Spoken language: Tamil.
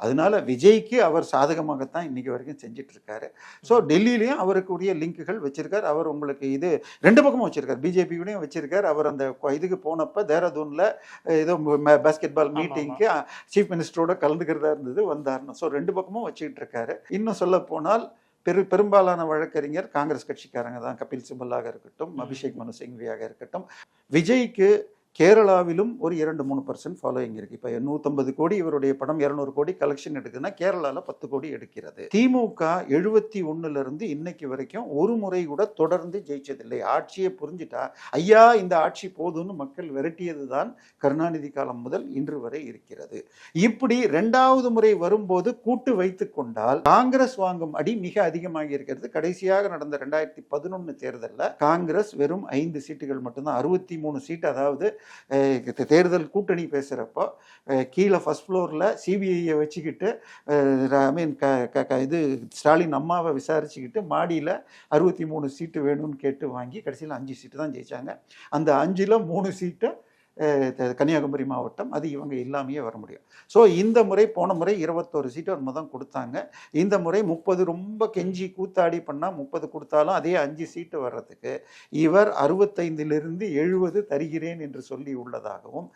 அதனால விஜய்க்கு அவர் சாதகமாகத்தான் இன்னைக்கு வரைக்கும் செஞ்சுட்டு இருக்காரு. ஸோ டெல்லியிலையும் அவருக்குரிய லிங்குகள் வச்சிருக்காரு. அவர் உங்களுக்கு இது 2 பக்கமும் வச்சிருக்காரு. பிஜேபியோடையும் வச்சிருக்காரு. அவர் அந்த இதுக்கு போனப்ப தேராதூன்ல ஏதோ பாஸ்கெட் பால் மீட்டிங்க்கு சீஃப் மினிஸ்டரோட கலந்துக்கிறதா இருந்தது, வந்தாருன்னு. ஸோ 2 பக்கமும் வச்சுக்கிட்டு இருக்காரு. இன்னும் சொல்ல போனால் பெரும்பாலான வழக்கறிஞர் காங்கிரஸ் கட்சிக்காரங்க தான். கபில் சிபல்லாக இருக்கட்டும், அபிஷேக் மனு சிங்வியாக இருக்கட்டும். விஜய்க்கு கேரளாவிலும் ஒரு 2-3% ஃபாலோயிங் இருக்கு. இப்போ 150 கோடி இவருடைய படம் 200 கோடி கலெக்ஷன் எடுக்குதுன்னா கேரளாவில் 10 கோடி எடுக்கிறது. திமுக 71 இன்னைக்கு வரைக்கும் ஒரு முறை கூட தொடர்ந்து ஜெயிச்சதில்லை. ஆட்சியை புரிஞ்சுட்டா ஐயா இந்த ஆட்சி போதும்னு மக்கள் விரட்டியது தான் கருணாநிதி காலம் முதல் இன்று வரை இருக்கிறது. இப்படி 2வது முறை வரும்போது கூட்டு வைத்து கொண்டால் காங்கிரஸ் வாங்கும் அடி மிக அதிகமாக இருக்கிறது. கடைசியாக நடந்த 2011 தேர்தலில் காங்கிரஸ் வெறும் 5 சீட்டுகள் மட்டும்தான், 63 சீட்டு. அதாவது தேர்தல் கூட்டணி பேசுகிறப்போ கீழே ஃபர்ஸ்ட் ஃப்ளோரில் சிபிஐயை வச்சுக்கிட்டு இது ஸ்டாலின் அம்மாவை விசாரிச்சுக்கிட்டு மாடியில் 63 சீட்டு வேணும்னு கேட்டு வாங்கி கடைசியில் 5 சீட்டு தான் ஜெயித்தாங்க. அந்த 5ல் 3 சீட்டு கன்னியாகுமரி மாவட்டம். அது இவங்க இல்லாமையே வர முடியும். ஸோ இந்த முறை போன முறை 21 சீட்டு ஒரு தான் கொடுத்தாங்க. இந்த முறை 30 ரொம்ப கெஞ்சி கூத்தாடி பண்ணால் 30 கொடுத்தாலும் அதே 5 சீட்டு வர்றதுக்கு இவர் 65லிருந்து 70 தருகிறேன் என்று சொல்லி உள்ளதாகவும்